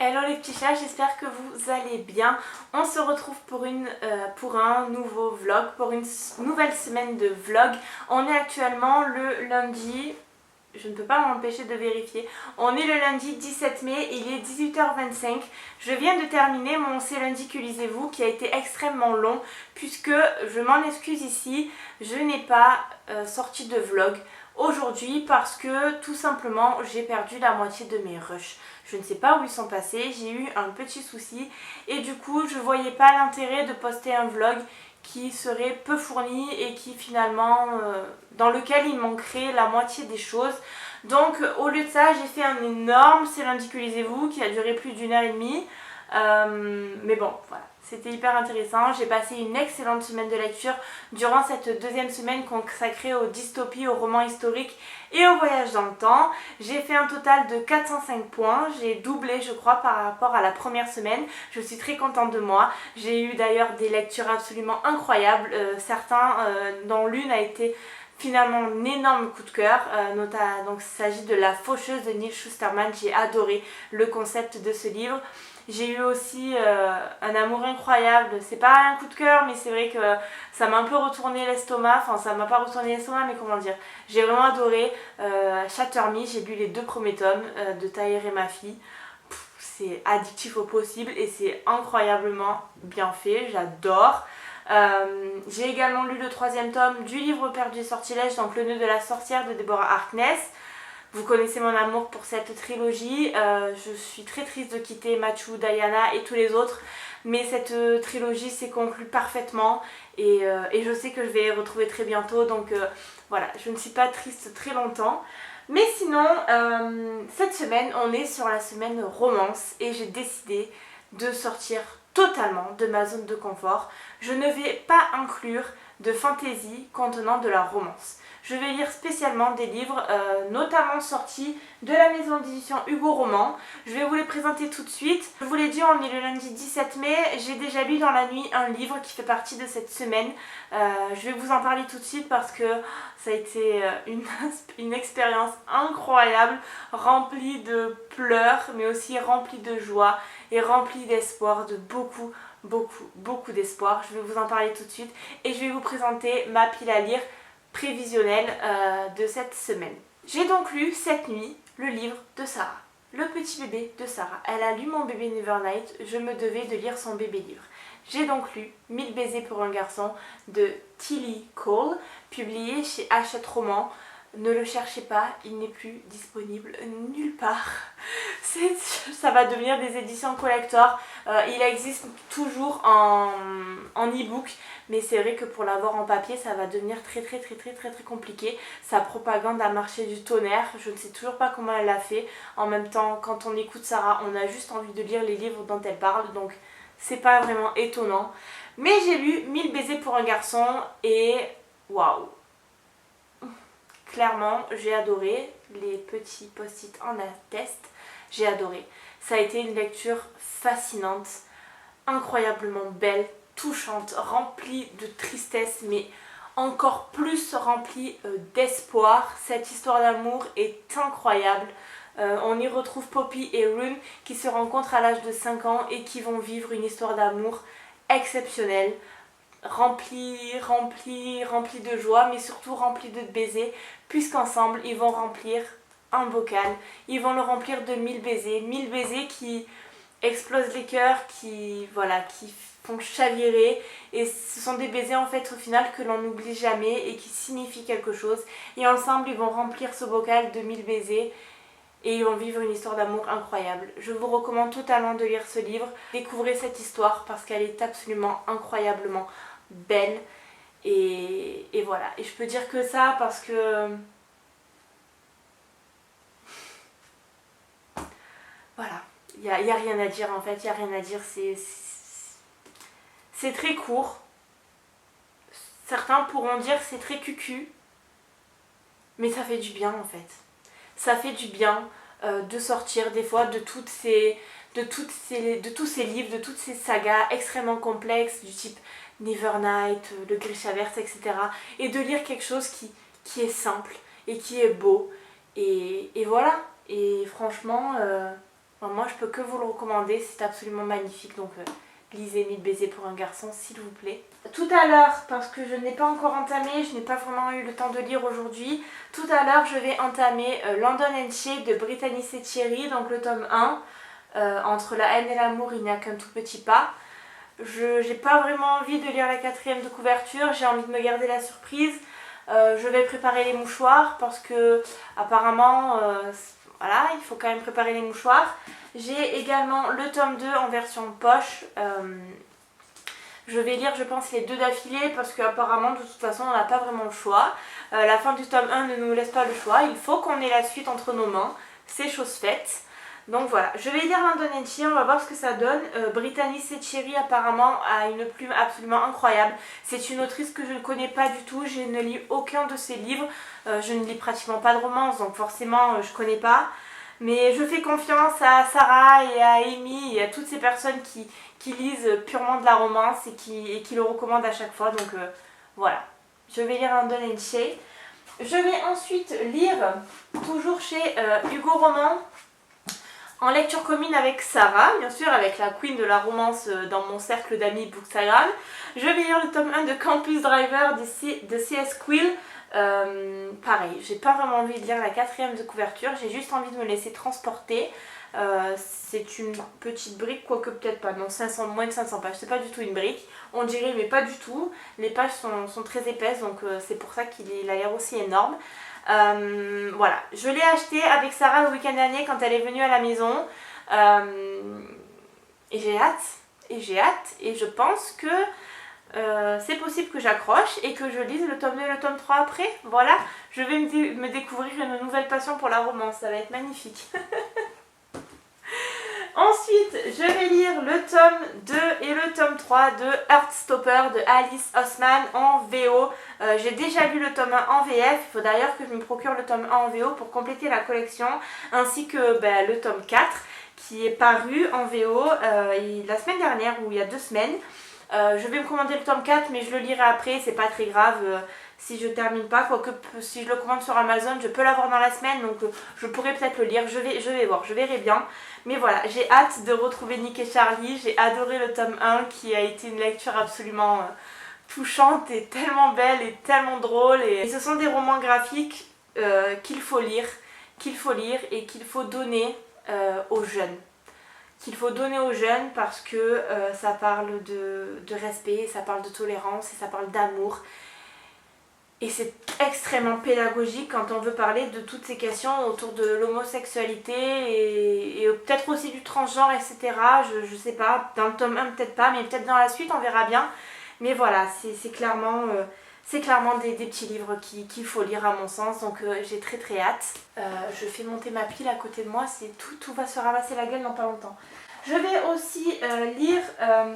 Hello les petits chats, j'espère que vous allez bien. On se retrouve pour un nouveau vlog, pour une nouvelle semaine de vlog. On est actuellement le lundi, je ne peux pas m'empêcher de vérifier. On est le lundi 17 mai, il est 18h25. Je viens de terminer mon C'est lundi que lisez-vous qui a été extrêmement long puisque, je m'en excuse ici, je n'ai pas sorti de vlog aujourd'hui parce que tout simplement j'ai perdu la moitié de mes rushs. Je ne sais pas où ils sont passés, j'ai eu un petit souci et du coup je voyais pas l'intérêt de poster un vlog qui serait peu fourni et qui finalement dans lequel il manquerait la moitié des choses. Donc au lieu de ça j'ai fait un énorme C'est lundi que lisez-vous qui a duré plus d'1h30. Mais bon voilà, c'était hyper intéressant. J'ai passé une excellente semaine de lecture durant cette deuxième semaine consacrée aux dystopies, aux romans historiques et au voyage dans le temps. J'ai fait un total de 405 points, j'ai doublé je crois par rapport à la première semaine. Je suis très contente de moi. J'ai eu d'ailleurs des lectures absolument incroyables, dont l'une a été finalement un énorme coup de cœur, donc il s'agit de La Faucheuse de Neal Shusterman. J'ai adoré le concept de ce livre. J'ai eu aussi un amour incroyable, c'est pas un coup de cœur mais c'est vrai que ça m'a un peu retourné l'estomac, enfin ça m'a pas retourné l'estomac mais comment dire, j'ai vraiment adoré Shatter Me. J'ai lu les 2 premiers tomes de Tahir et ma fille. C'est addictif au possible et c'est incroyablement bien fait, j'adore. J'ai également lu le 3e tome du livre perdu et sortilège, donc Le nœud de la sorcière de Deborah Harkness. Vous connaissez mon amour pour cette trilogie, je suis très triste de quitter Machu, Diana et tous les autres, mais cette trilogie s'est conclue parfaitement et je sais que je vais les retrouver très bientôt, donc voilà, je ne suis pas triste très longtemps. Mais sinon, cette semaine, on est sur la semaine romance et j'ai décidé de sortir totalement de ma zone de confort. Je ne vais pas inclure de fantasy contenant de la romance. Je vais lire spécialement des livres notamment sortis de la maison d'édition Hugo Roman. Je vais vous les présenter tout de suite. Je vous l'ai dit, on est le lundi 17 mai. J'ai déjà lu dans la nuit un livre qui fait partie de cette semaine. Je vais vous en parler tout de suite parce que ça a été une expérience incroyable, remplie de pleurs mais aussi remplie de joie et remplie d'espoir, de beaucoup d'espoir. Je vais vous en parler tout de suite et je vais vous présenter ma pile à lire prévisionnelle de cette semaine. J'ai donc lu cette nuit le livre de Sarah, le petit bébé de Sarah. Elle a lu mon bébé Nevernight, je me devais de lire son bébé livre. J'ai donc lu 1000 baisers pour un garçon de Tilly Cole, publié chez Hachette Roman. Ne le cherchez pas, il n'est plus disponible nulle part. Ça va devenir des éditions collector. Il existe toujours en e-book, mais c'est vrai que pour l'avoir en papier, ça va devenir très compliqué. Sa propagande a marché du tonnerre. Je ne sais toujours pas comment elle l'a fait. En même temps, quand on écoute Sarah, on a juste envie de lire les livres dont elle parle, donc c'est pas vraiment étonnant. Mais j'ai lu 1000 baisers pour un garçon et waouh! Clairement, j'ai adoré, les petits post-it en attestent, j'ai adoré. Ça a été une lecture fascinante, incroyablement belle, touchante, remplie de tristesse, mais encore plus remplie d'espoir. Cette histoire d'amour est incroyable. On y retrouve Poppy et Rune qui se rencontrent à l'âge de 5 ans et qui vont vivre une histoire d'amour exceptionnelle. Rempli de joie, mais surtout rempli de baisers, puisqu'ensemble ils vont remplir un bocal, ils vont le remplir de 1000 baisers qui explosent les cœurs, qui font chavirer, et ce sont des baisers en fait au final que l'on n'oublie jamais et qui signifient quelque chose, et ensemble ils vont remplir ce bocal de 1000 baisers et ils vont vivre une histoire d'amour incroyable. Je vous recommande totalement de lire ce livre, découvrez cette histoire parce qu'elle est absolument incroyablement belle et voilà. Et je peux dire que ça parce que voilà, il y a rien à dire en fait, il y a rien à dire, c'est très court. Certains pourront dire c'est très cucu, mais ça fait du bien en fait. Ça fait du bien de sortir des fois de tous ces livres, de toutes ces sagas extrêmement complexes du type Nevernight, le Grishaverse, etc. et de lire quelque chose qui est simple et qui est beau. Et voilà. Et franchement, Enfin, moi je peux que vous le recommander, c'est absolument magnifique, donc lisez 1000 baisers pour un garçon s'il vous plaît. Tout à l'heure, parce que je n'ai pas encore entamé, je n'ai pas vraiment eu le temps de lire aujourd'hui, tout à l'heure je vais entamer London and Shade de Brittany Settieri, donc le tome 1. Entre la haine et l'amour, il n'y a qu'un tout petit pas. Je n'ai pas vraiment envie de lire la 4e de couverture, j'ai envie de me garder la surprise. Je vais préparer les mouchoirs parce que apparemment, voilà, il faut quand même préparer les mouchoirs. J'ai également le tome 2 en version poche. Je vais lire je pense les 2 d'affilée parce qu'apparemment de toute façon on n'a pas vraiment le choix. La fin du tome 1 ne nous laisse pas le choix, il faut qu'on ait la suite entre nos mains, c'est chose faite. Donc voilà, je vais lire London and Shade, on va voir ce que ça donne. Brittany Settieri apparemment a une plume absolument incroyable. C'est une autrice que je ne connais pas du tout, je ne lis aucun de ses livres. Je ne lis pratiquement pas de romance, donc forcément je ne connais pas. Mais je fais confiance à Sarah et à Amy et à toutes ces personnes qui lisent purement de la romance et qui le recommandent à chaque fois. Donc voilà, je vais lire London and Shade. Je vais ensuite lire, toujours chez Hugo Roman, en lecture commune avec Sarah, bien sûr, avec la queen de la romance dans mon cercle d'amis Bookstagram. Je vais lire le tome 1 de Campus Driver de C.S. Quill. Pareil, j'ai pas vraiment envie de lire la 4e de couverture, j'ai juste envie de me laisser transporter. C'est une petite brique, quoique peut-être pas, non, 500, moins de 500 pages, c'est pas du tout une brique, on dirait mais pas du tout, les pages sont très épaisses donc c'est pour ça qu'il a l'air aussi énorme. Voilà, je l'ai acheté avec Sarah le week-end dernier quand elle est venue à la maison et j'ai hâte et je pense que c'est possible que j'accroche et que je lise le tome 2 et le tome 3 après. Voilà, je vais me découvrir une nouvelle passion pour la romance, ça va être magnifique. Ensuite, je vais lire le tome 2 et le tome 3 de Heartstopper de Alice Oseman en VO. J'ai déjà lu le tome 1 en VF, il faut d'ailleurs que je me procure le tome 1 en VO pour compléter la collection, ainsi que le tome 4 qui est paru en VO la semaine dernière ou il y a 2 semaines. Je vais me commander le tome 4 mais je le lirai après, c'est pas très grave si je termine pas, quoique si je le commande sur Amazon je peux l'avoir dans la semaine donc je pourrais peut-être le lire, je vais voir, je verrai bien. Mais voilà, j'ai hâte de retrouver Nick et Charlie, j'ai adoré le tome 1 qui a été une lecture absolument touchante et tellement belle et tellement drôle. Et ce sont des romans graphiques qu'il faut lire et qu'il faut donner aux jeunes. Parce que ça parle de respect, ça parle de tolérance et ça parle d'amour. Et c'est extrêmement pédagogique quand on veut parler de toutes ces questions autour de l'homosexualité et peut-être aussi du transgenre, etc. Je sais pas, dans le tome 1 peut-être pas, mais peut-être dans la suite on verra bien. Mais voilà, c'est clairement des petits livres qu'il faut lire à mon sens, donc j'ai très hâte. Je fais monter ma pile à côté de moi, tout va se ramasser la gueule dans pas longtemps. Je vais aussi lire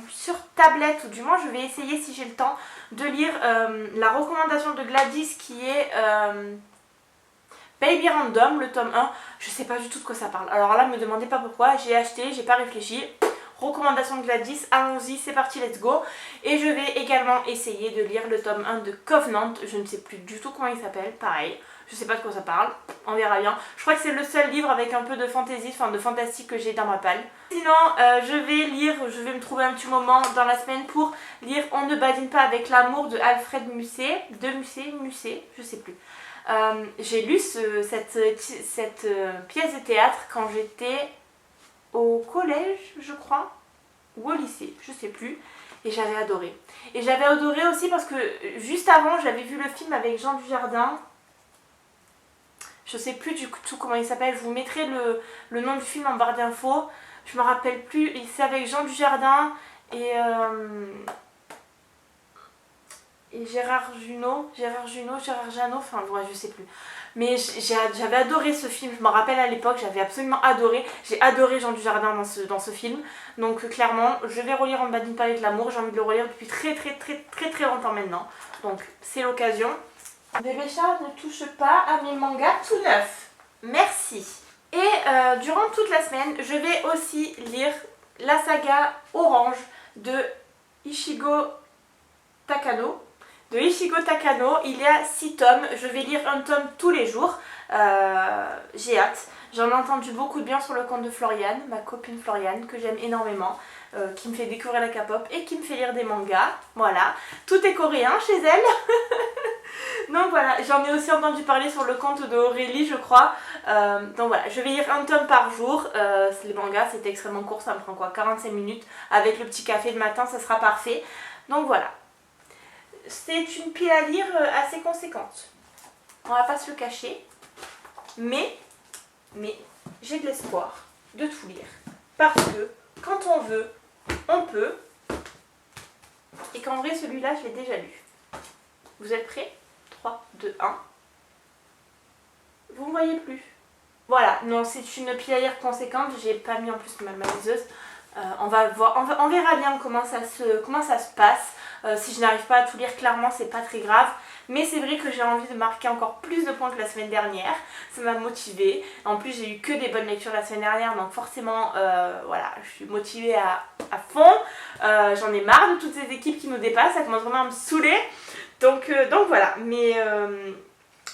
sur tablette, ou du moins je vais essayer si j'ai le temps, de lire la recommandation de Gladys qui est Baby Random, le tome 1. Je sais pas du tout de quoi ça parle. Alors là, me demandez pas pourquoi, j'ai acheté, j'ai pas réfléchi. Recommandation de Gladys, allons-y, c'est parti, let's go. Et je vais également essayer de lire le tome 1 de Covenant, je ne sais plus du tout comment il s'appelle, pareil. Je sais pas de quoi ça parle, on verra bien. Je crois que c'est le seul livre avec un peu de fantasy, enfin de fantastique que j'ai dans ma palle. Sinon, je vais me trouver un petit moment dans la semaine pour lire On ne badine pas avec l'amour de Alfred Musset, je sais plus. J'ai lu cette pièce de théâtre quand j'étais au collège, je crois, ou au lycée, je sais plus. Et j'avais adoré. Et j'avais adoré aussi parce que juste avant, j'avais vu le film avec Jean Dujardin. Je sais plus du tout comment il s'appelle, je vous mettrai le nom du film en barre d'infos. Je me rappelle plus, c'est avec Jean Dujardin et Gérard Jugnot, enfin ouais, je sais plus. Mais j'avais adoré ce film, je me rappelle à l'époque, j'avais absolument adoré. J'ai adoré Jean Dujardin dans ce film. Donc clairement, je vais relire On ne badine pas avec l'amour, j'ai envie de le relire depuis très longtemps maintenant. Donc c'est l'occasion. Bébé Charles ne touche pas à mes mangas tout neufs. Merci. Et durant toute la semaine, je vais aussi lire la saga Orange de Ichigo Takano. Il y a 6 tomes, je vais lire un tome tous les jours, j'ai hâte. J'en ai entendu beaucoup de bien sur le compte de Floriane, ma copine Floriane, que j'aime énormément, qui me fait découvrir la K-pop et qui me fait lire des mangas. Voilà, tout est coréen chez elle. Donc voilà, j'en ai aussi entendu parler sur le compte de Aurélie, je crois. Donc voilà, je vais lire un tome par jour. Les mangas, c'est extrêmement court, ça me prend quoi, 45 minutes. Avec le petit café le matin, ça sera parfait. Donc voilà. C'est une pile à lire assez conséquente. On va pas se le cacher. Mais j'ai de l'espoir de tout lire. Parce que quand on veut, on peut. Et qu'en vrai, celui-là, je l'ai déjà lu. Vous êtes prêts? 3, 2, 1. Vous ne voyez plus. Voilà, non, c'est une pile à lire conséquente. J'ai pas mis en plus ma liseuse. On va voir, on verra bien comment ça se passe. Si je n'arrive pas à tout lire clairement, c'est pas très grave. Mais c'est vrai que j'ai envie de marquer encore plus de points que la semaine dernière. Ça m'a motivée. En plus, j'ai eu que des bonnes lectures la semaine dernière. Donc forcément, voilà, je suis motivée à fond. J'en ai marre de toutes ces équipes qui nous dépassent. Ça commence vraiment à me saouler. Donc voilà. Mais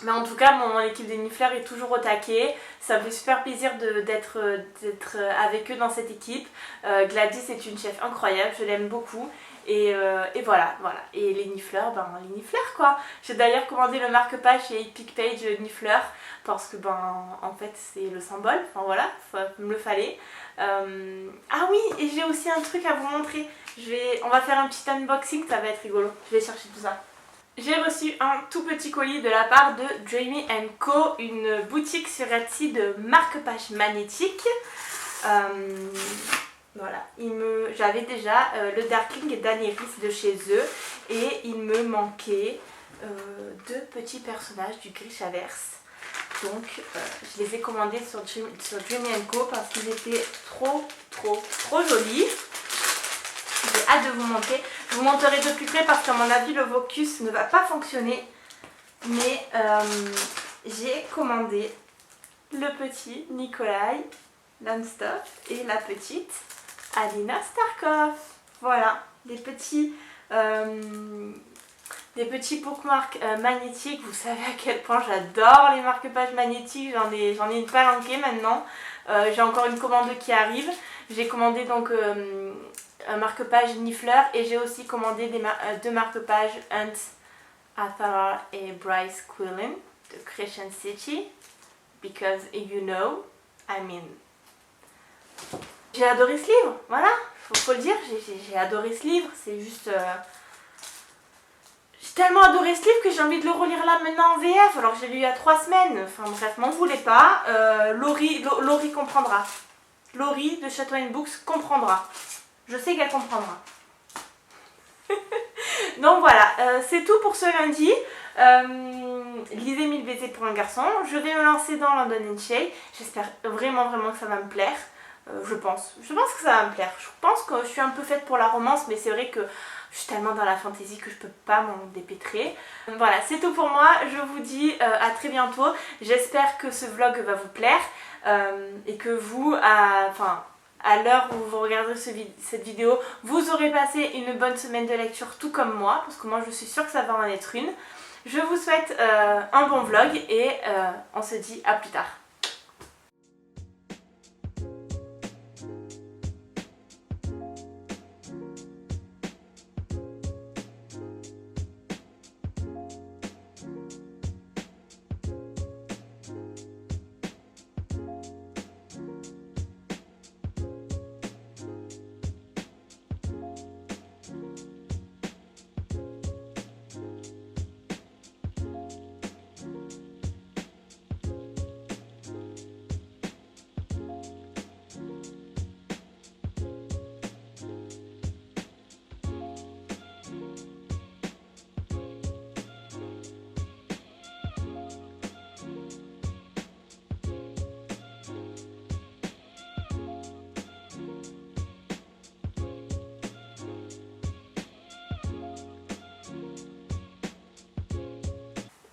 en tout cas, mon équipe des Nifleurs est toujours au taquet. Ça me fait super plaisir d'être avec eux dans cette équipe. Gladys est une chef incroyable, je l'aime beaucoup. Et voilà. Et les Nifleurs, les Nifleurs quoi. J'ai d'ailleurs commandé le marque-page chez Epic Page Nifleurs parce que en fait c'est le symbole. Enfin voilà, il me le fallait. Ah oui, et j'ai aussi un truc à vous montrer. On va faire un petit unboxing, ça va être rigolo. Je vais chercher tout ça. J'ai reçu un tout petit colis de la part de Dreamy & Co, une boutique sur Etsy de marque-page magnétique. Voilà, j'avais déjà le Darkling d'Anéris de chez eux et il me manquait deux petits personnages du Grishaverse. Donc je les ai commandés sur Dreamy & Co parce qu'ils étaient trop jolis. J'ai hâte de vous montrer. Je vous montrerai de plus près parce qu'à mon avis le Vocus ne va pas fonctionner. Mais j'ai commandé le petit Nikolai Landstop et la petite Alina Starkov. Voilà, des petits bookmarks magnétiques. Vous savez à quel point j'adore les marque-pages magnétiques. J'en ai une palanquée maintenant. J'ai encore une commande qui arrive. J'ai commandé donc un marque-page Nifleur et j'ai aussi commandé deux marque-pages Hunt Athara et Bryce Quillen de Crescent City. Because you know, I mean. J'ai adoré ce livre, voilà, faut le dire, j'ai adoré ce livre, c'est juste... J'ai tellement adoré ce livre que j'ai envie de le relire là maintenant en VF, alors que j'ai lu il y a 3 semaines, enfin bref, m'en voulez pas, Laurie comprendra. Laurie de Chatouin Books comprendra. Je sais qu'elle comprendra. Donc voilà, c'est tout pour ce lundi. Lisez 1000 baisers pour un garçon. Je vais me lancer dans London & Shea. J'espère vraiment que ça va me plaire. Je pense que ça va me plaire. Je pense que je suis un peu faite pour la romance, mais c'est vrai que je suis tellement dans la fantasy que je peux pas m'en dépêtrer. Voilà, c'est tout pour moi. Je vous dis à très bientôt. J'espère que ce vlog va vous plaire et que vous, à l'heure où vous regardez cette vidéo, vous aurez passé une bonne semaine de lecture tout comme moi, parce que moi je suis sûre que ça va en être une. Je vous souhaite un bon vlog et on se dit à plus tard.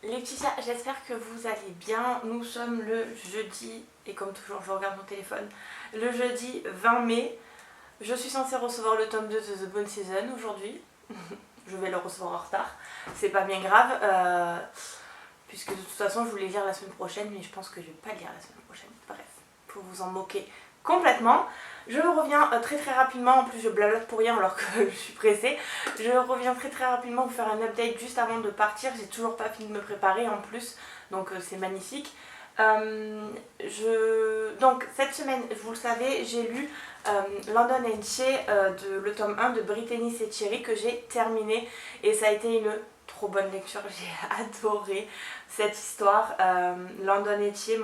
Les petits chats, j'espère que vous allez bien. Nous sommes le jeudi, et comme toujours je regarde mon téléphone, le jeudi 20 mai. Je suis censée recevoir le tome 2 de The Bone Season aujourd'hui. Je vais le recevoir en retard, c'est pas bien grave, puisque de toute façon je voulais lire la semaine prochaine, mais je pense que je vais pas lire la semaine prochaine, bref. faut vous en moquer complètement. Je reviens très rapidement, en plus je blablote pour rien alors que je suis pressée. Je reviens très rapidement vous faire un update juste avant de partir. J'ai toujours pas fini de me préparer en plus, donc c'est magnifique. Donc cette semaine, vous le savez, j'ai lu London Entier, le tome 1 de Brittany et Thierry que j'ai terminé et ça a été une trop bonne lecture. J'ai adoré cette histoire. London Entier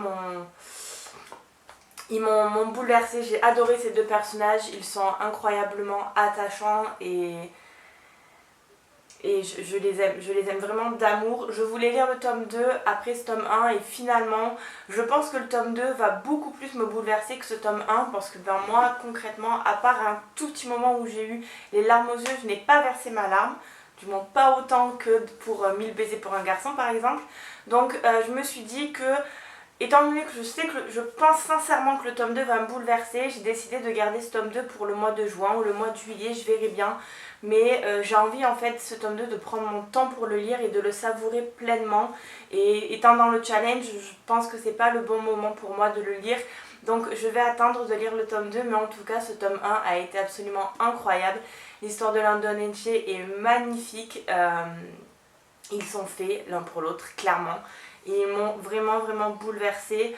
ils m'ont bouleversée. J'ai adoré ces deux personnages, ils sont incroyablement attachants et je les aime vraiment d'amour. Je voulais lire le tome 2 après ce tome 1 et finalement je pense que le tome 2 va beaucoup plus me bouleverser que ce tome 1 parce que moi concrètement, à part un tout petit moment où j'ai eu les larmes aux yeux, je n'ai pas versé ma larme, du moins pas autant que pour 1000 baisers pour un garçon par exemple. Donc je me suis dit que, étant donné que je pense sincèrement que le tome 2 va me bouleverser, j'ai décidé de garder ce tome 2 pour le mois de juin ou le mois de juillet, je verrai bien. Mais j'ai envie en fait ce tome 2 de prendre mon temps pour le lire et de le savourer pleinement. Et étant dans le challenge, je pense que c'est pas le bon moment pour moi de le lire. Donc je vais attendre de lire le tome 2, mais en tout cas ce tome 1 a été absolument incroyable. L'histoire de London Entier est magnifique. Ils sont faits l'un pour l'autre, clairement. Et ils m'ont vraiment bouleversée,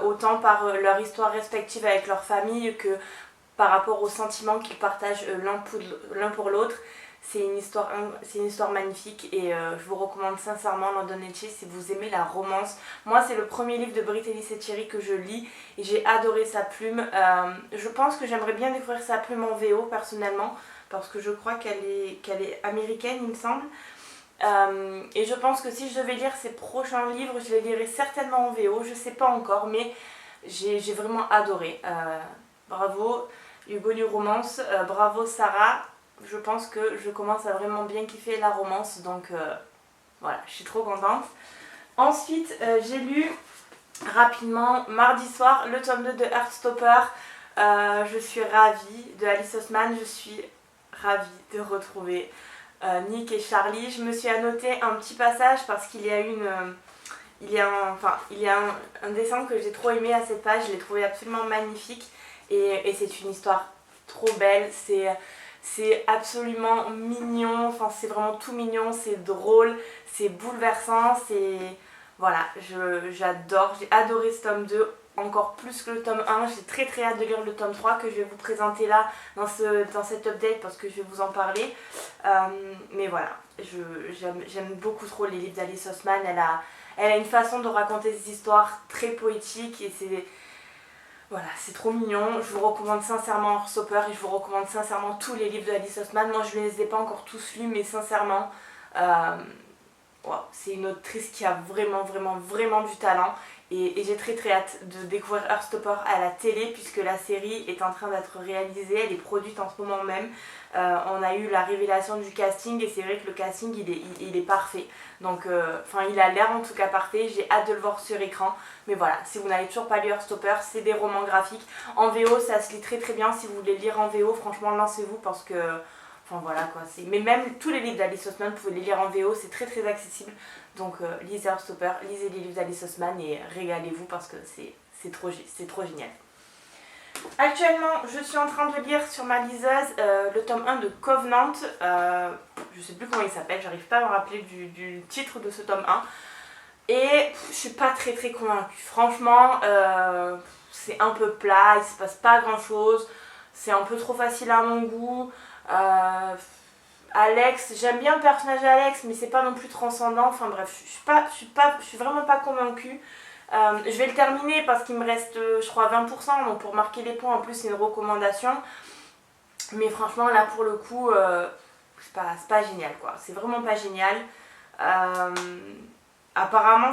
autant par leur histoire respective avec leur famille que par rapport aux sentiments qu'ils partagent l'un pour l'autre. C'est une histoire magnifique et je vous recommande sincèrement London Entier si vous aimez la romance. Moi c'est le premier livre de Brittany et Thierry que je lis et j'ai adoré sa plume. Je pense que j'aimerais bien découvrir sa plume en VO personnellement parce que je crois qu'elle est américaine il me semble. Et je pense que si je devais lire ses prochains livres, je les lirais certainement en VO, je sais pas encore, mais j'ai vraiment adoré. Bravo Hugo du romance, bravo Sarah, je pense que je commence à vraiment bien kiffer la romance, donc voilà, je suis trop contente. Ensuite, j'ai lu rapidement mardi soir le tome 2 de Heartstopper. Je suis ravie de Alice Oseman, je suis ravie de retrouver Nick et Charlie. Je me suis annoté un petit passage parce qu'il y a un dessin que j'ai trop aimé à cette page, je l'ai trouvé absolument magnifique et c'est une histoire trop belle, c'est absolument mignon, enfin c'est vraiment tout mignon, c'est drôle, c'est bouleversant, voilà, j'adore, j'ai adoré ce tome 2 encore plus que le tome 1, j'ai très hâte de lire le tome 3 que je vais vous présenter là dans cet update parce que je vais vous en parler. Mais voilà, j'aime beaucoup trop les livres d'Alice Oseman, elle a une façon de raconter des histoires très poétiques et voilà, c'est trop mignon. Je vous recommande sincèrement Heartstopper et je vous recommande sincèrement tous les livres d'Alice Oseman. Moi je ne les ai pas encore tous lus mais sincèrement wow, c'est une autrice qui a vraiment du talent. Et j'ai très hâte de découvrir Heartstopper à la télé puisque la série est en train d'être réalisée, elle est produite en ce moment même. On a eu la révélation du casting et c'est vrai que le casting il est parfait. Donc il a l'air en tout cas parfait, j'ai hâte de le voir sur écran. Mais voilà, si vous n'avez toujours pas lu Heartstopper, c'est des romans graphiques. En VO ça se lit très bien, si vous voulez lire en VO franchement lancez-vous parce que... Enfin voilà quoi, mais même tous les livres d'Alice Oseman, vous pouvez les lire en VO, c'est très accessible. Donc lisez Heartstopper, lisez les livres d'Alice Oseman et régalez-vous parce que c'est trop génial. Actuellement, je suis en train de lire sur ma liseuse le tome 1 de Covenant. Je sais plus comment il s'appelle, j'arrive pas à me rappeler du titre de ce tome 1. Et je suis pas très convaincue. Franchement, c'est un peu plat, il se passe pas grand chose. C'est un peu trop facile à mon goût. Alex, j'aime bien le personnage d'Alex mais c'est pas non plus transcendant, enfin bref, je suis vraiment pas convaincue. Je vais le terminer parce qu'il me reste je crois 20%, donc pour marquer les points en plus c'est une recommandation, mais franchement là pour le coup c'est pas génial quoi, c'est vraiment pas génial. Apparemment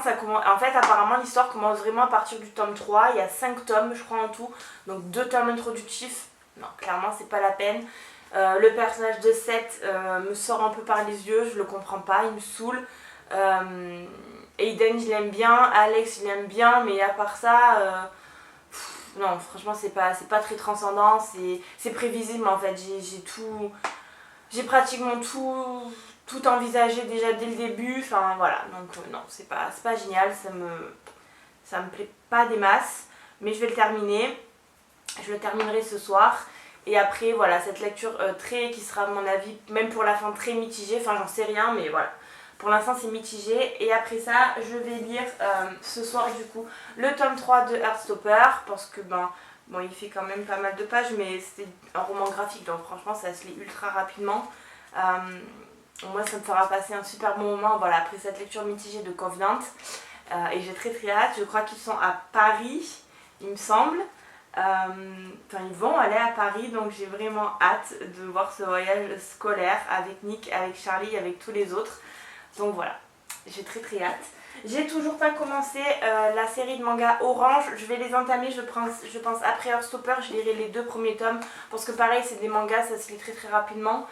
l'histoire commence vraiment à partir du tome 3, il y a 5 tomes je crois en tout, donc 2 tomes introductifs, non clairement c'est pas la peine. Le personnage de Seth me sort un peu par les yeux, je le comprends pas, il me saoule. Aiden je l'aime bien, Alex je l'aime bien, mais à part ça, non franchement c'est pas très transcendant, c'est prévisible en fait, j'ai pratiquement tout envisagé déjà dès le début, enfin voilà, donc non c'est pas génial, ça me plaît pas des masses. mais je vais le terminer. Je le terminerai ce soir. Et après voilà, cette lecture qui sera à mon avis, même pour la fin, très mitigée. Enfin j'en sais rien, mais voilà. Pour l'instant c'est mitigé. Et après ça, je vais lire ce soir du coup le tome 3 de Heartstopper. Parce que bon, il fait quand même pas mal de pages, mais c'est un roman graphique. Donc franchement ça se lit ultra rapidement. Moi ça me fera passer un super bon moment, voilà, après cette lecture mitigée de Covenant. Et j'ai très hâte. Je crois qu'ils sont à Paris, il me semble. Ils vont aller à Paris, donc j'ai vraiment hâte de voir ce voyage scolaire avec Nick, avec Charlie, avec tous les autres. Donc voilà, j'ai très hâte. J'ai toujours pas commencé la série de mangas Orange. Je vais les entamer, je pense après Heartstopper. Je lirai les 2 premiers tomes parce que pareil c'est des mangas, ça se lit très rapidement.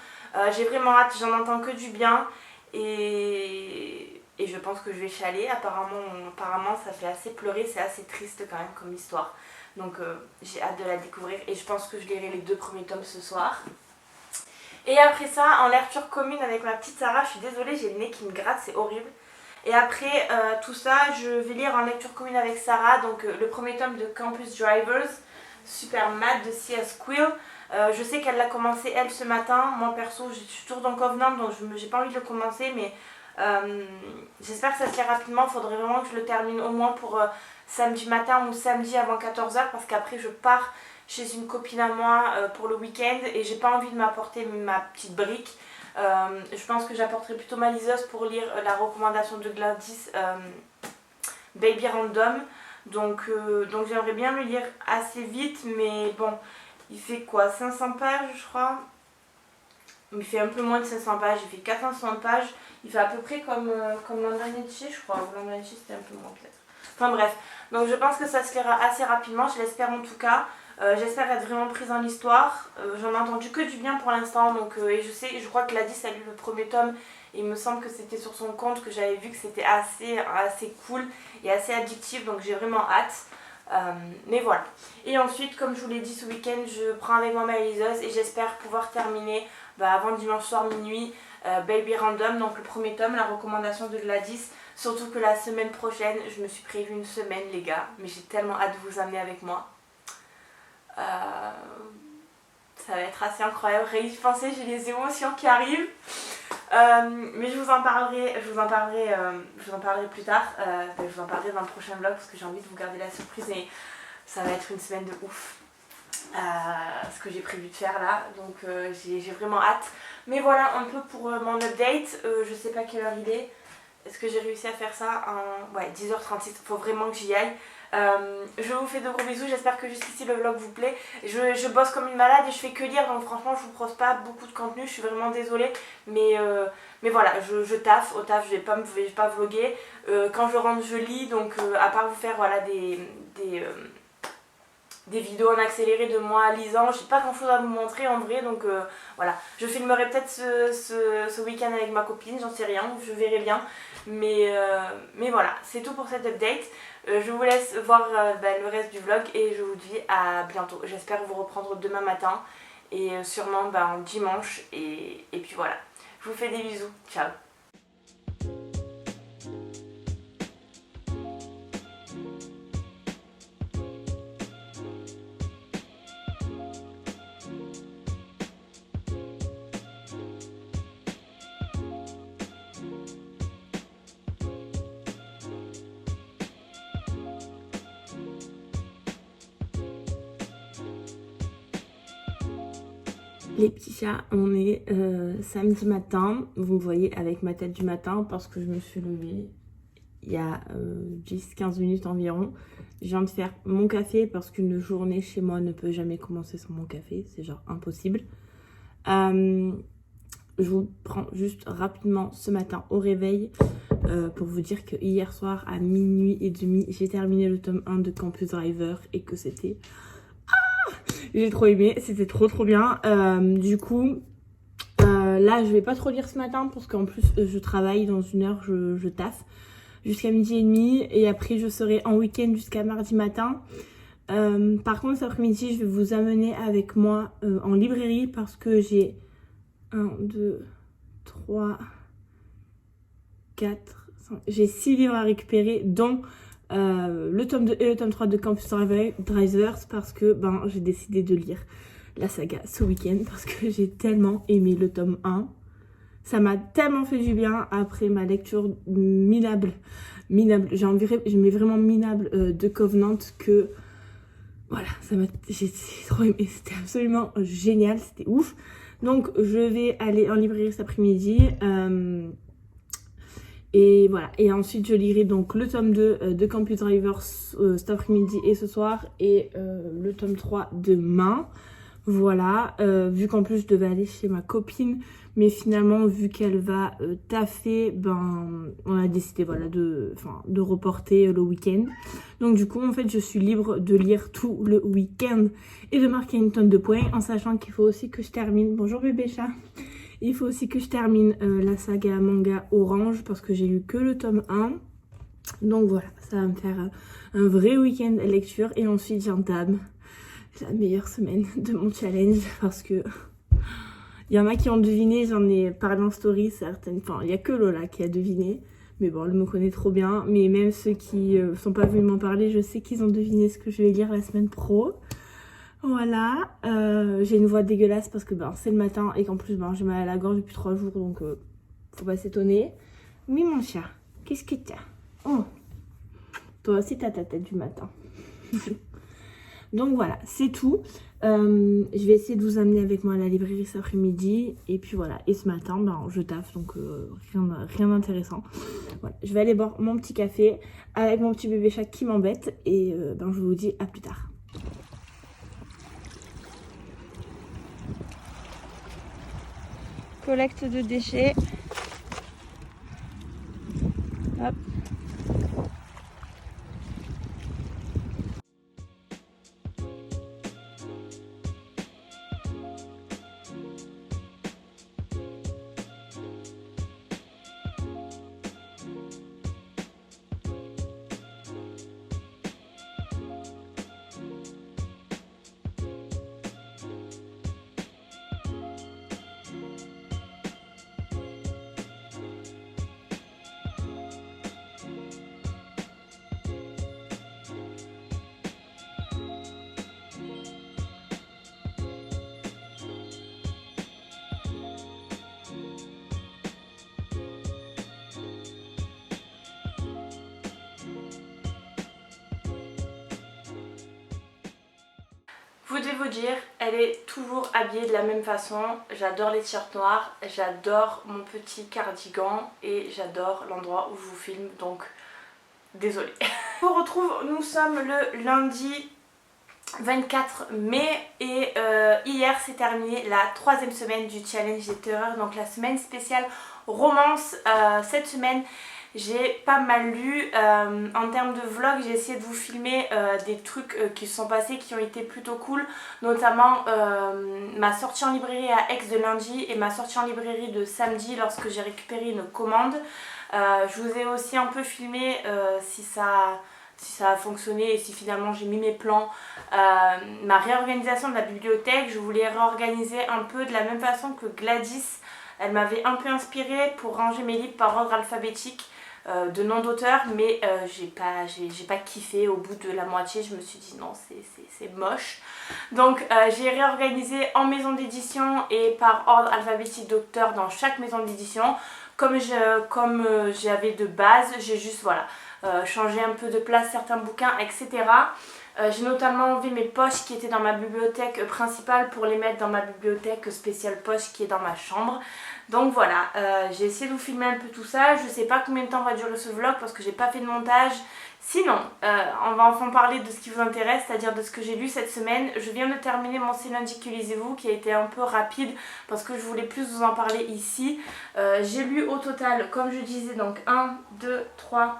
J'ai vraiment hâte, j'en entends que du bien et je pense que je vais chialer. Apparemment ça fait assez pleurer, c'est assez triste quand même comme histoire. Donc j'ai hâte de la découvrir et je pense que je lirai les 2 premiers tomes ce soir. Et après ça, en lecture commune avec ma petite Sarah, je suis désolée, j'ai le nez qui me gratte, c'est horrible. Et après tout ça, je vais lire en lecture commune avec Sarah, donc le premier tome de Campus Drivers, Super Mad de C.S. Quill. Je sais qu'elle l'a commencé elle ce matin, moi perso je suis toujours dans Covenant donc j'ai pas envie de le commencer, mais j'espère que ça se lit rapidement. Il faudrait vraiment que je le termine au moins pour samedi matin ou samedi avant 14h parce qu'après je pars chez une copine à moi pour le week-end et j'ai pas envie de m'apporter ma petite brique. Je pense que j'apporterai plutôt ma liseuse pour lire la recommandation de Gladys, Baby Random. Donc j'aimerais bien le lire assez vite, mais bon, il fait quoi, 500 pages je crois. Il fait un peu moins de 500 pages, il fait 460 pages. Il fait à peu près comme l'an dernier de chez, je crois. L'an dernier de chez c'était un peu moins peut-être. Enfin bref, donc je pense que ça se lira assez rapidement, je l'espère en tout cas. J'espère être vraiment prise dans l'histoire. J'en ai entendu que du bien pour l'instant, donc et je crois que Gladys a lu le premier tome. Et il me semble que c'était sur son compte que j'avais vu que c'était assez cool et assez addictif, donc j'ai vraiment hâte. Mais voilà. Et ensuite, comme je vous l'ai dit ce week-end, je prends avec moi ma liseuse et j'espère pouvoir terminer avant dimanche soir minuit Baby Random, donc le premier tome, la recommandation de Gladys. Surtout que la semaine prochaine, je me suis prévu une semaine les gars, mais j'ai tellement hâte de vous amener avec moi. Ça va être assez incroyable, rien y penser, j'ai les émotions qui arrivent. Mais je vous en parlerai plus tard. Je vous en parlerai dans le prochain vlog parce que j'ai envie de vous garder la surprise et ça va être une semaine de ouf. Ce que j'ai prévu de faire là, donc j'ai vraiment hâte. Mais voilà un peu pour mon update. Je sais pas quelle heure il est. Est-ce que j'ai réussi à faire ça en 10h36, il faut vraiment que j'y aille. Je vous fais de gros bisous, j'espère que jusqu'ici le vlog vous plaît. Je bosse comme une malade et je fais que lire, donc franchement je vous propose pas beaucoup de contenu, je suis vraiment désolée. Mais voilà, je taffe, au taf je vais pas vlogger. Quand je rentre je lis, donc à part vous faire voilà, des vidéos en accéléré de moi lisant, j'ai pas grand chose à vous montrer en vrai, donc voilà. Je filmerai peut-être ce week-end avec ma copine, j'en sais rien, je verrai bien. Mais voilà, c'est tout pour cette update. Je vous laisse voir le reste du vlog et je vous dis à bientôt. J'espère vous reprendre demain matin et sûrement dimanche et puis voilà. Je vous fais des bisous, ciao. Les petits chats, on est samedi matin. Vous me voyez avec ma tête du matin parce que je me suis levée il y a 10-15 minutes environ. Je viens de faire mon café parce qu'une journée chez moi ne peut jamais commencer sans mon café. C'est genre impossible. Je vous prends juste rapidement ce matin au réveil pour vous dire que hier soir à minuit et demi, j'ai terminé le tome 1 de Campus Driver et que c'était... J'ai trop aimé, c'était trop bien. Du coup, là je vais pas trop lire ce matin parce qu'en plus je travaille dans une heure, je taffe jusqu'à midi et demi et après je serai en week-end jusqu'à mardi matin. Par contre cet après-midi je vais vous amener avec moi en librairie parce que j'ai 1, 2, 3, 4, 5, j'ai 6 livres à récupérer dont le tome 2 et le tome 3 de Campus Drivers parce que j'ai décidé de lire la saga ce week-end parce que j'ai tellement aimé le tome 1. Ça m'a tellement fait du bien après ma lecture minable, j'ai mis vraiment minable de Covenant que voilà, j'ai trop aimé, c'était absolument génial, c'était ouf. Donc je vais aller en librairie cet après-midi et voilà, et ensuite je lirai donc le tome 2 de Campus Drivers cet après-midi et ce soir et le tome 3 demain. Voilà, vu qu'en plus je devais aller chez ma copine, mais finalement vu qu'elle va taffer, on a décidé voilà, de reporter le week-end. Donc du coup en fait je suis libre de lire tout le week-end et de marquer une tonne de points en sachant qu'il faut aussi que je termine, bonjour bébé chat, il faut aussi que je termine la saga manga Orange parce que j'ai lu que le tome 1. Donc voilà, ça va me faire un vrai week-end lecture et ensuite j'entame la meilleure semaine de mon challenge parce que il y en a qui ont deviné, j'en ai parlé en story, certaines, il n'y a que Lola qui a deviné, mais bon, elle me connaît trop bien, mais même ceux qui sont pas venus m'en parler, je sais qu'ils ont deviné ce que je vais lire la semaine pro. Voilà, j'ai une voix dégueulasse parce que c'est le matin et qu'en plus j'ai mal à la gorge depuis 3 jours, donc faut pas s'étonner. Mais mon chat, qu'est-ce que t'as? Oh, toi aussi t'as ta tête du matin. Donc voilà, c'est tout. Je vais essayer de vous amener avec moi à la librairie cet après-midi. Et puis voilà, et ce matin, je taffe, donc rien d'intéressant. Voilà, je vais aller boire mon petit café avec mon petit bébé chat qui m'embête. Et je vous dis à plus tard. Collecte de déchets. Hop. Vous devez vous dire, elle est toujours habillée de la même façon. J'adore les t-shirts noirs, j'adore mon petit cardigan et j'adore l'endroit où je vous filme, donc désolée. Je vous retrouve, nous sommes le lundi 24 mai et hier s'est terminée la 3e semaine du challenge des terreurs, donc la semaine spéciale romance. Cette semaine j'ai pas mal lu. En termes de vlog, j'ai essayé de vous filmer des trucs qui se sont passés, qui ont été plutôt cool, notamment ma sortie en librairie à Aix de lundi et ma sortie en librairie de samedi lorsque j'ai récupéré une commande. Je vous ai aussi un peu filmé si ça a fonctionné et si finalement j'ai mis mes plans. Ma réorganisation de la bibliothèque, je voulais réorganiser un peu de la même façon que Gladys. Elle m'avait un peu inspirée pour ranger mes livres par ordre alphabétique de nom d'auteur, mais j'ai pas kiffé. Au bout de la moitié je me suis dit non, c'est moche. Donc j'ai réorganisé en maison d'édition et par ordre alphabétique d'auteur dans chaque maison d'édition. Comme j'avais de base, j'ai juste changé un peu de place certains bouquins, etc. J'ai notamment enlevé mes poches qui étaient dans ma bibliothèque principale pour les mettre dans ma bibliothèque spéciale poche qui est dans ma chambre. Donc voilà, j'ai essayé de vous filmer un peu tout ça. Je sais pas combien de temps va durer ce vlog parce que j'ai pas fait de montage. Sinon, on va enfin parler de ce qui vous intéresse, c'est-à-dire de ce que j'ai lu cette semaine. Je viens de terminer mon C'est lundi que lisez-vous qui a été un peu rapide parce que je voulais plus vous en parler ici. J'ai lu au total, comme je disais, donc 1, 2, 3...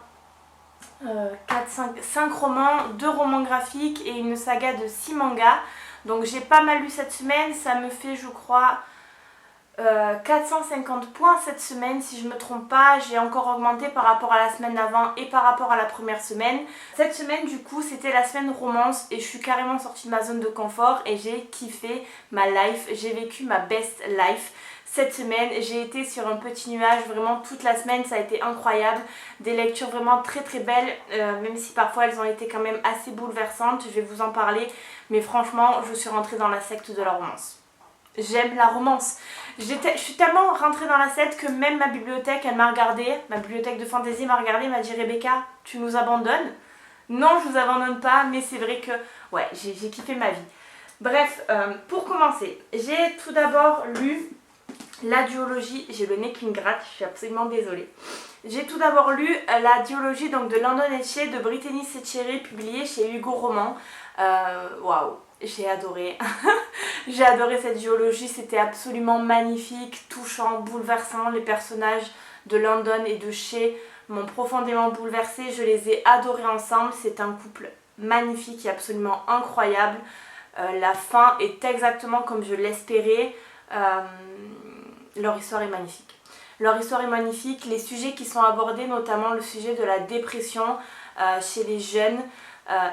5 romans, 2 romans graphiques et une saga de 6 mangas. Donc j'ai pas mal lu cette semaine, ça me fait je crois 450 points cette semaine si je me trompe pas. J'ai encore augmenté par rapport à la semaine d'avant et par rapport à la première semaine. Cette semaine du coup c'était la semaine romance et je suis carrément sortie de ma zone de confort et j'ai kiffé ma life, j'ai vécu ma best life. cette semaine. J'ai été sur un petit nuage vraiment toute la semaine, ça a été incroyable. Des lectures vraiment très très belles, même si parfois elles ont été quand même assez bouleversantes, je vais vous en parler. Mais franchement, je suis rentrée dans la secte de la romance. J'aime la romance. Je suis tellement rentrée dans la secte que même ma bibliothèque, elle m'a regardée, ma bibliothèque de fantasy m'a regardée, m'a dit Rebecca, tu nous abandonnes? Non, je vous abandonne pas, mais c'est vrai que ouais, j'ai kiffé ma vie. Bref, pour commencer, j'ai tout d'abord lu la duologie, j'ai le nez qui me gratte, je suis absolument désolée. J'ai tout d'abord lu la duologie donc, de London Etche de Brittany Setcheri, publiée chez Hugo Roman. Waouh, j'ai adoré. J'ai adoré cette duologie, c'était absolument magnifique, touchant, bouleversant. Les personnages de London et de Shea m'ont profondément bouleversée, je les ai adorés ensemble. C'est un couple magnifique et absolument incroyable. La fin est exactement comme je l'espérais. Leur histoire est magnifique. Leur histoire est magnifique. Les sujets qui sont abordés, notamment le sujet de la dépression chez les jeunes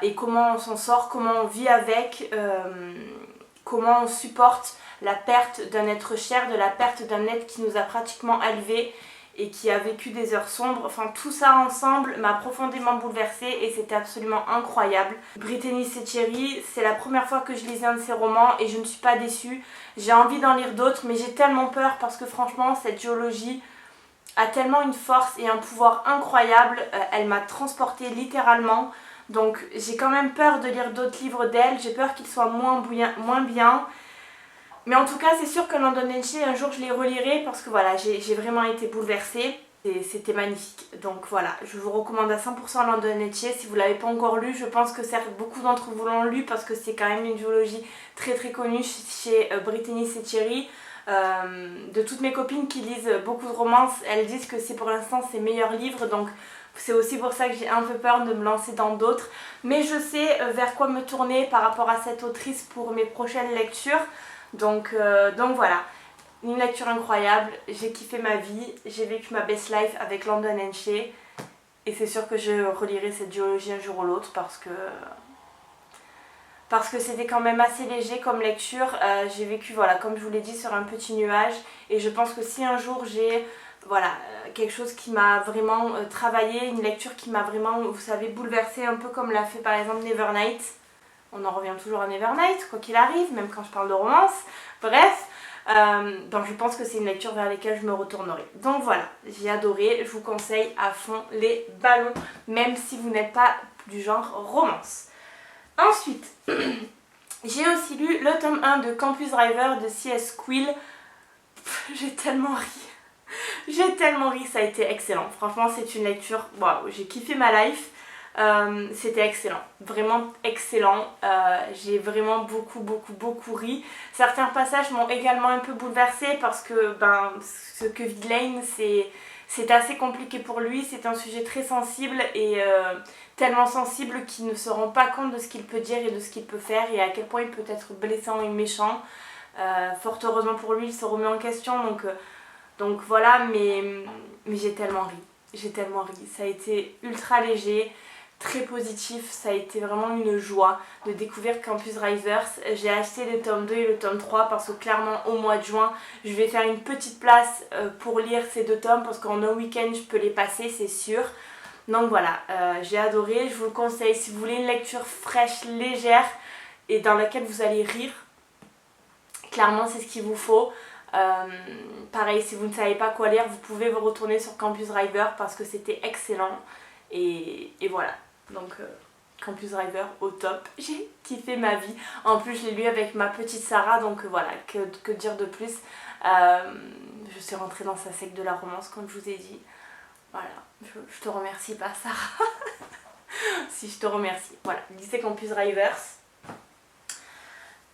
et comment on s'en sort, comment on vit avec, comment on supporte la perte d'un être cher, de la perte d'un être qui nous a pratiquement élevés et qui a vécu des heures sombres. Enfin, tout ça ensemble m'a profondément bouleversée et c'était absolument incroyable. Brittany Setcheri, c'est la première fois que je lisais un de ses romans et je ne suis pas déçue. J'ai envie d'en lire d'autres, mais j'ai tellement peur parce que franchement, cette duologie a tellement une force et un pouvoir incroyable. Elle m'a transportée littéralement. Donc j'ai quand même peur de lire d'autres livres d'elle. J'ai peur qu'ils soient moins bien. Mais en tout cas, c'est sûr que London Etche, un jour je les relirai parce que voilà, j'ai vraiment été bouleversée. Et c'était magnifique. Donc voilà, je vous recommande à 100% London Etche. Si vous ne l'avez pas encore lu, je pense que certes beaucoup d'entre vous l'ont lu parce que c'est quand même une duologie très très connue chez Brittany Setcheri. De toutes mes copines qui lisent beaucoup de romances, elles disent que c'est pour l'instant ses meilleurs livres. Donc c'est aussi pour ça que j'ai un peu peur de me lancer dans d'autres. Mais je sais vers quoi me tourner par rapport à cette autrice pour mes prochaines lectures. Donc voilà, une lecture incroyable, j'ai kiffé ma vie, j'ai vécu ma best life avec London Etche et c'est sûr que je relirai cette duologie un jour ou l'autre parce que c'était quand même assez léger comme lecture. J'ai vécu, voilà, comme je vous l'ai dit, sur un petit nuage et je pense que si un jour j'ai voilà, quelque chose qui m'a vraiment travaillé, une lecture qui m'a vraiment, vous savez, bouleversée, un peu comme l'a fait par exemple Nevernight. On en revient toujours à Nevernight, quoi qu'il arrive, même quand je parle de romance. Bref, donc je pense que c'est une lecture vers laquelle je me retournerai. Donc voilà, j'ai adoré, je vous conseille à fond les ballons, même si vous n'êtes pas du genre romance. Ensuite, j'ai aussi lu le tome 1 de Campus Driver de C.S. Quill. J'ai tellement ri. J'ai tellement ri, ça a été excellent. Franchement, c'est une lecture, waouh, j'ai kiffé ma life. C'était excellent, vraiment excellent. J'ai vraiment beaucoup ri. Certains passages m'ont également un peu bouleversée parce que ce que vit Lane, c'est assez compliqué pour lui. C'est un sujet très sensible et tellement sensible qu'il ne se rend pas compte de ce qu'il peut dire et de ce qu'il peut faire et à quel point il peut être blessant et méchant. Fort heureusement pour lui, il se remet en question, donc voilà, mais j'ai tellement ri. J'ai tellement ri. Ça a été ultra léger, très positif. Ça a été vraiment une joie de découvrir Campus Risers. J'ai acheté le tome 2 et le tome 3 parce que clairement au mois de juin, je vais faire une petite place pour lire ces deux tomes parce qu'en un week-end, je peux les passer, c'est sûr. Donc voilà, j'ai adoré. Je vous le conseille si vous voulez une lecture fraîche, légère et dans laquelle vous allez rire. Clairement, c'est ce qu'il vous faut. Pareil, si vous ne savez pas quoi lire, vous pouvez vous retourner sur Campus Driver parce que c'était excellent et voilà, donc Campus Driver au top, j'ai kiffé ma vie. En plus je l'ai lu avec ma petite Sarah, donc voilà, que dire de plus. Je suis rentrée dans sa secte de la romance comme je vous ai dit. Voilà, je te remercie pas Sarah. Si je te remercie. Voilà, lisez Campus Drivers.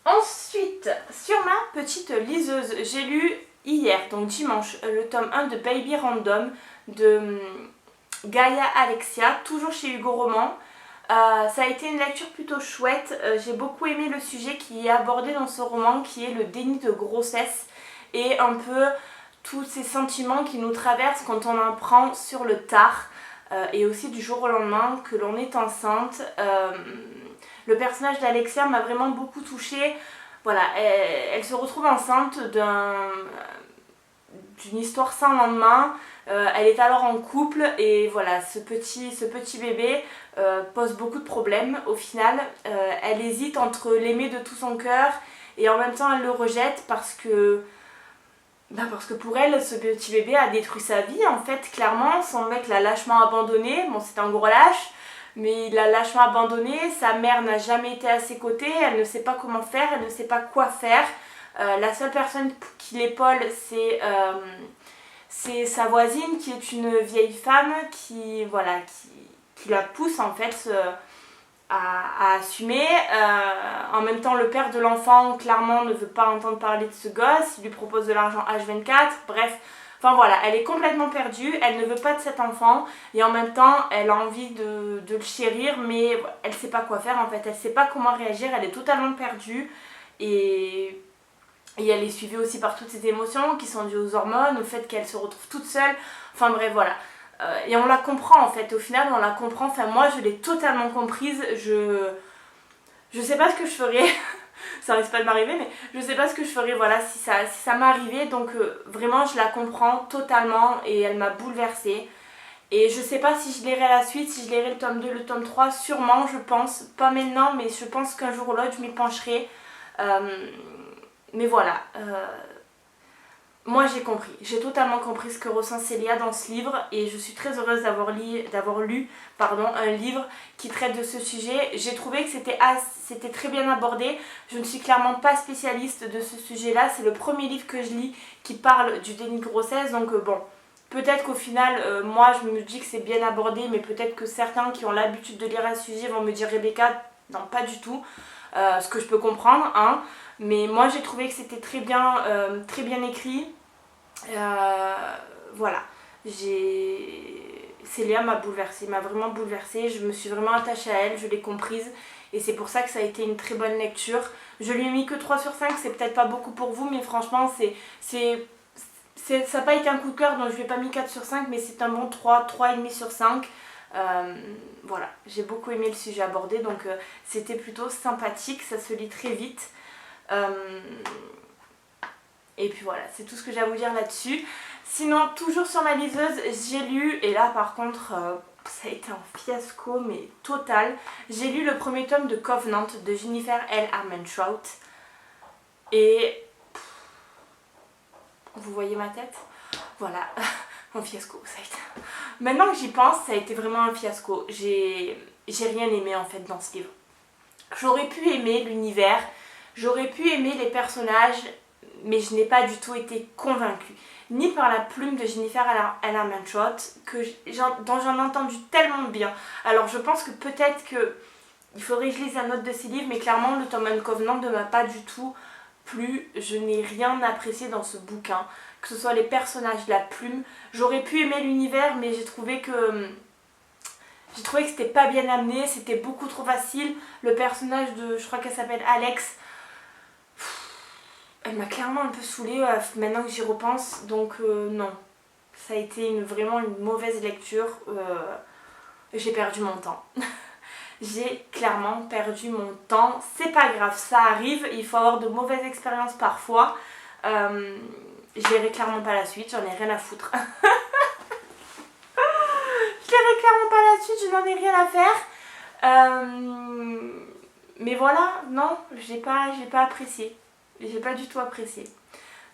Ensuite, sur ma petite liseuse, j'ai lu hier, donc dimanche, le tome 1 de Baby Random de Gaia Alexia, toujours chez Hugo Roman. Ça a été une lecture plutôt chouette. J'ai beaucoup aimé le sujet qui est abordé dans ce roman, qui est le déni de grossesse et un peu tous ces sentiments qui nous traversent quand on en prend sur le tard et aussi du jour au lendemain que l'on est enceinte. Le personnage d'Alexia m'a vraiment beaucoup touchée. Voilà, elle se retrouve enceinte d'une histoire sans lendemain. Elle est alors en couple et voilà, ce petit bébé pose beaucoup de problèmes au final. Elle hésite entre l'aimer de tout son cœur et en même temps elle le rejette parce que pour elle, ce petit bébé a détruit sa vie en fait, clairement. Son mec l'a lâchement abandonné, bon c'est un gros lâche, mais il l'a lâchement abandonné. Sa mère n'a jamais été à ses côtés, elle ne sait pas comment faire, elle ne sait pas quoi faire. La seule personne qui l'épaule, c'est sa voisine qui est une vieille femme qui la pousse en fait à assumer. En même temps, le père de l'enfant, clairement, ne veut pas entendre parler de ce gosse. Il lui propose de l'argent H24. Bref, enfin voilà, elle est complètement perdue. Elle ne veut pas de cet enfant. Et en même temps, elle a envie de le chérir, mais elle ne sait pas quoi faire en fait. Elle ne sait pas comment réagir. Elle est totalement perdue. Et elle est suivie aussi par toutes ces émotions qui sont dues aux hormones, au fait qu'elle se retrouve toute seule. Enfin bref, voilà. Et on la comprend en fait, au final on la comprend, enfin moi je l'ai totalement comprise, je sais pas ce que je ferais, ça risque pas de m'arriver, mais je sais pas ce que je ferais, voilà, si ça m'arrivait, donc vraiment je la comprends totalement et elle m'a bouleversée. Et je sais pas si je lirai la suite, si je lirai le tome 2, le tome 3, sûrement je pense, pas maintenant, mais je pense qu'un jour ou l'autre je m'y pencherai. Mais voilà, moi j'ai compris, j'ai totalement compris ce que ressent Célia dans ce livre et je suis très heureuse d'avoir lu un livre qui traite de ce sujet. J'ai trouvé que c'était très bien abordé. Je ne suis clairement pas spécialiste de ce sujet-là, c'est le premier livre que je lis qui parle du déni de grossesse, donc bon, peut-être qu'au final, moi je me dis que c'est bien abordé, mais peut-être que certains qui ont l'habitude de lire à ce sujet vont me dire Rebecca, non pas du tout, ce que je peux comprendre, hein. Mais moi j'ai trouvé que c'était très bien écrit. Voilà. Célia m'a bouleversée, m'a vraiment bouleversée. Je me suis vraiment attachée à elle, je l'ai comprise. Et c'est pour ça que ça a été une très bonne lecture. Je lui ai mis que 3 sur 5, c'est peut-être pas beaucoup pour vous, mais franchement ça n'a pas été un coup de cœur, donc je lui ai pas mis 4 sur 5, mais c'est un bon 3,5 sur 5. Voilà, j'ai beaucoup aimé le sujet abordé, donc c'était plutôt sympathique, ça se lit très vite. Et puis voilà, c'est tout ce que j'ai à vous dire là-dessus. Sinon, toujours sur ma liseuse, j'ai lu, et là par contre, ça a été un fiasco, mais total. J'ai lu le premier tome de Covenant de Jennifer L. Armentrout. Et vous voyez ma tête? Voilà, un fiasco, ça a été. Maintenant que j'y pense, ça a été vraiment un fiasco. J'ai rien aimé en fait dans ce livre. J'aurais pu aimer l'univers, j'aurais pu aimer les personnages, mais je n'ai pas du tout été convaincue. Ni par la plume de Jennifer L. Armentrout, dont j'en ai entendu tellement de bien. Alors je pense que peut-être il faudrait que je lise un autre de ses livres, mais clairement le tome 1 Covenant ne m'a pas du tout plu. Je n'ai rien apprécié dans ce bouquin, que ce soit les personnages, la plume. J'aurais pu aimer l'univers, mais j'ai trouvé que c'était pas bien amené, c'était beaucoup trop facile. Le personnage je crois qu'elle s'appelle Alex, elle m'a clairement un peu saoulée maintenant que j'y repense, donc non. Ça a été vraiment une mauvaise lecture, j'ai perdu mon temps. J'ai clairement perdu mon temps, c'est pas grave, ça arrive, il faut avoir de mauvaises expériences parfois. Je verrai clairement pas la suite, j'en ai rien à foutre. Je verrai clairement pas la suite, je n'en ai rien à faire. Mais voilà, non, j'ai pas apprécié. J'ai pas du tout apprécié.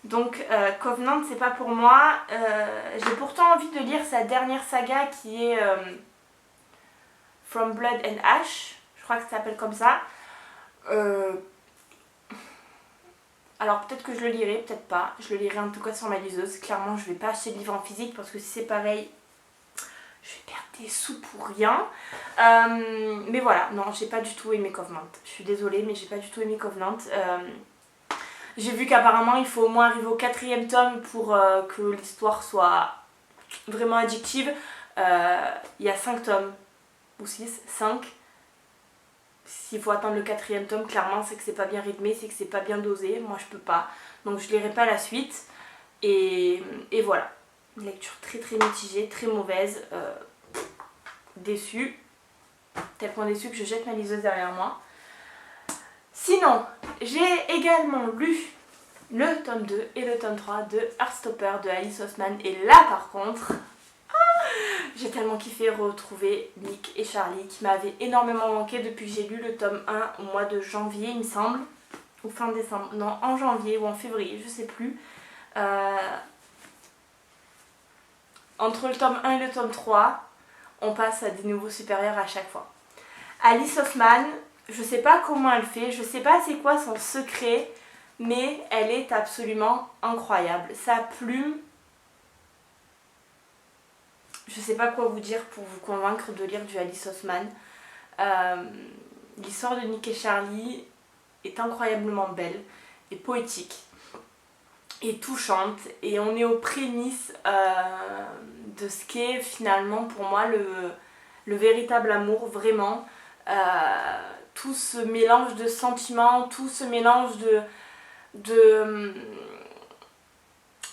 Donc Covenant, c'est pas pour moi. J'ai pourtant envie de lire sa dernière saga qui est From Blood and Ash. Je crois que ça s'appelle comme ça. Alors peut-être que je le lirai, peut-être pas. Je le lirai en tout cas sur ma liseuse. Clairement, je vais pas acheter le livre en physique parce que si c'est pareil, je vais perdre des sous pour rien. Mais voilà, non, j'ai pas du tout aimé Covenant. Je suis désolée, mais j'ai pas du tout aimé Covenant. J'ai vu qu'apparemment il faut au moins arriver au 4e tome pour que l'histoire soit vraiment addictive. Il y a 5 tomes, ou 6, 5. S'il faut attendre le 4e tome, clairement c'est que c'est pas bien rythmé, c'est que c'est pas bien dosé. Moi je peux pas, donc je lirai pas la suite. Et voilà, une lecture très très mitigée, très mauvaise, déçue. Tel point déçue que je jette ma liseuse derrière moi. Sinon, j'ai également lu le tome 2 et le tome 3 de Heartstopper de Alice Oseman. Et là par contre, j'ai tellement kiffé retrouver Nick et Charlie qui m'avaient énormément manqué depuis que j'ai lu le tome 1 au mois de janvier il me semble. Ou fin décembre, non en janvier ou en février, je sais plus. Entre le tome 1 et le tome 3, on passe à des niveaux supérieurs à chaque fois. Alice Oseman, je sais pas comment elle fait, je sais pas c'est quoi son secret, mais elle est absolument incroyable. Sa plume, je sais pas quoi vous dire pour vous convaincre de lire du Alice Oseman. L'histoire de Nick et Charlie est incroyablement belle et poétique et touchante, et on est aux prémices de ce qu'est finalement pour moi le véritable amour, vraiment. Tout ce mélange de sentiments, tout ce mélange de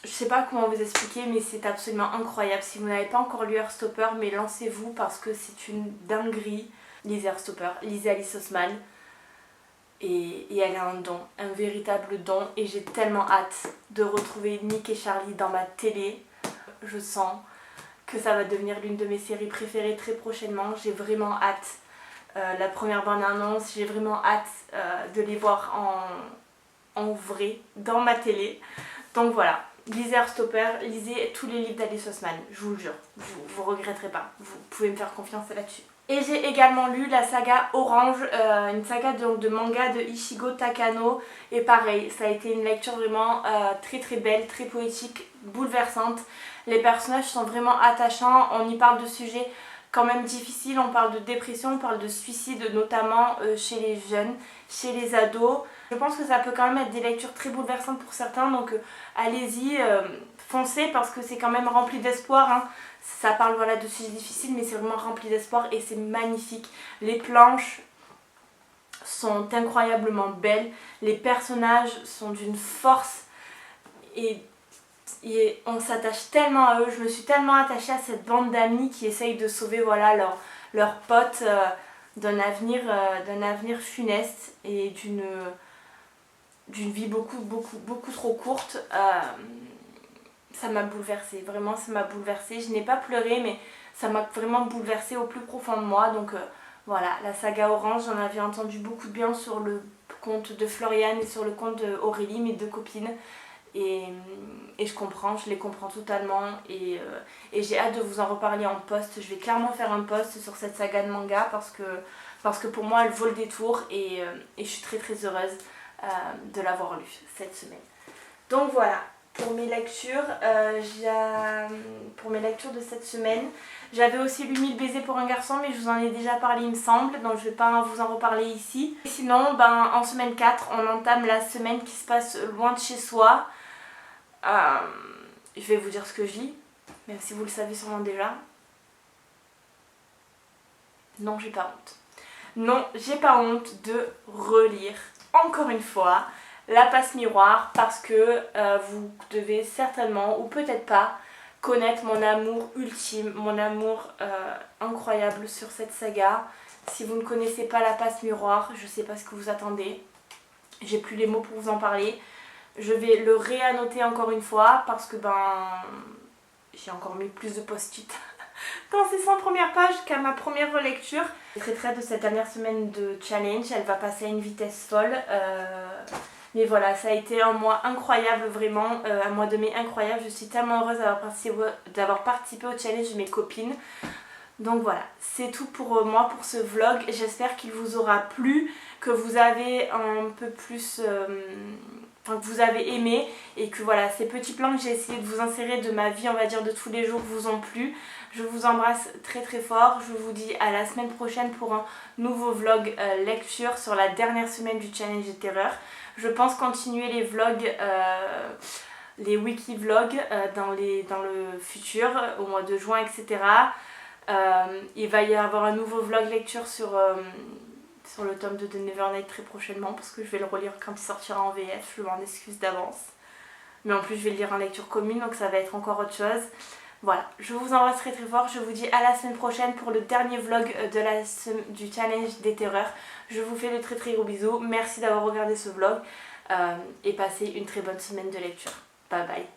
je sais pas comment vous expliquer, mais c'est absolument incroyable. Si vous n'avez pas encore lu Heartstopper, mais lancez-vous parce que c'est une dinguerie. Lisez Heartstopper, lisez Alice Oseman. Et elle a un don, un véritable don, et j'ai tellement hâte de retrouver Nick et Charlie dans ma télé. Je sens que ça va devenir l'une de mes séries préférées très prochainement. J'ai vraiment hâte. La première bande-annonce, j'ai vraiment hâte de les voir en vrai dans ma télé. Donc voilà, lisez Heartstopper, lisez tous les livres d'Alice Oseman, je vous le jure, vous regretterez pas, vous pouvez me faire confiance là-dessus. Et j'ai également lu la saga Orange, une saga donc de manga de Ichigo Takano, et pareil, ça a été une lecture vraiment très très belle, très poétique, bouleversante. Les personnages sont vraiment attachants, on y parle de sujets quand même difficiles, on parle de dépression, on parle de suicide notamment chez les jeunes, chez les ados. Je pense que ça peut quand même être des lectures très bouleversantes pour certains, donc allez-y, foncez parce que c'est quand même rempli d'espoir, hein. Ça parle voilà, de sujets difficiles, mais c'est vraiment rempli d'espoir et c'est magnifique. Les planches sont incroyablement belles, les personnages sont d'une force et on s'attache tellement à eux. Je me suis tellement attachée à cette bande d'amis qui essayent de sauver voilà, leur pote d'un avenir funeste et d'une vie beaucoup trop courte. Ça m'a bouleversée, vraiment ça m'a bouleversée. Je n'ai pas pleuré, mais ça m'a vraiment bouleversée au plus profond de moi. Donc voilà, la saga Orange, j'en avais entendu beaucoup de bien sur le compte de Floriane et sur le compte d'Aurélie, mes deux copines. Et je comprends, je les comprends totalement. Et j'ai hâte de vous en reparler en post. Je vais clairement faire un post sur cette saga de manga parce que pour moi elle vaut le détour. Et je suis très très heureuse de l'avoir lu cette semaine. Donc voilà. Pour mes lectures, de cette semaine, j'avais aussi lu 1000 baisers pour un garçon, mais je vous en ai déjà parlé il me semble, donc je ne vais pas vous en reparler ici. Et sinon, en semaine 4, on entame la semaine qui se passe loin de chez soi. Je vais vous dire ce que je lis, même si vous le savez sûrement déjà. Non, j'ai pas honte. Non, j'ai pas honte de relire, encore une fois, La Passe Miroir, parce que vous devez certainement, ou peut-être pas, connaître mon amour ultime, mon amour incroyable sur cette saga. Si vous ne connaissez pas La Passe Miroir, je sais pas ce que vous attendez. J'ai plus les mots pour vous en parler. Je vais le réannoter encore une fois parce que j'ai encore mis plus de post-it dans ces 100 premières pages qu'à ma première relecture. Je suis très de cette dernière semaine de challenge, elle va passer à une vitesse folle. Mais voilà, ça a été un mois incroyable, vraiment, un mois de mai incroyable. Je suis tellement heureuse d'avoir participé au challenge de mes copines. Donc voilà, c'est tout pour moi, pour ce vlog. J'espère qu'il vous aura plu, que vous avez un peu plus... que vous avez aimé et que voilà, ces petits plans que j'ai essayé de vous insérer de ma vie, on va dire, de tous les jours vous ont plu. Je vous embrasse très très fort. Je vous dis à la semaine prochaine pour un nouveau vlog lecture sur la dernière semaine du challenge des terreurs. Je pense continuer les vlogs, les wiki vlogs dans le futur, au mois de juin, etc. Il va y avoir un nouveau vlog lecture sur le tome 2 de Nevernight très prochainement parce que je vais le relire quand il sortira en VF, je m'en excuse d'avance. Mais en plus je vais le lire en lecture commune donc ça va être encore autre chose. Voilà, je vous embrasse très très fort, je vous dis à la semaine prochaine pour le dernier vlog du challenge des terreurs. Je vous fais de très très gros bisous, merci d'avoir regardé ce vlog et passez une très bonne semaine de lecture. Bye bye.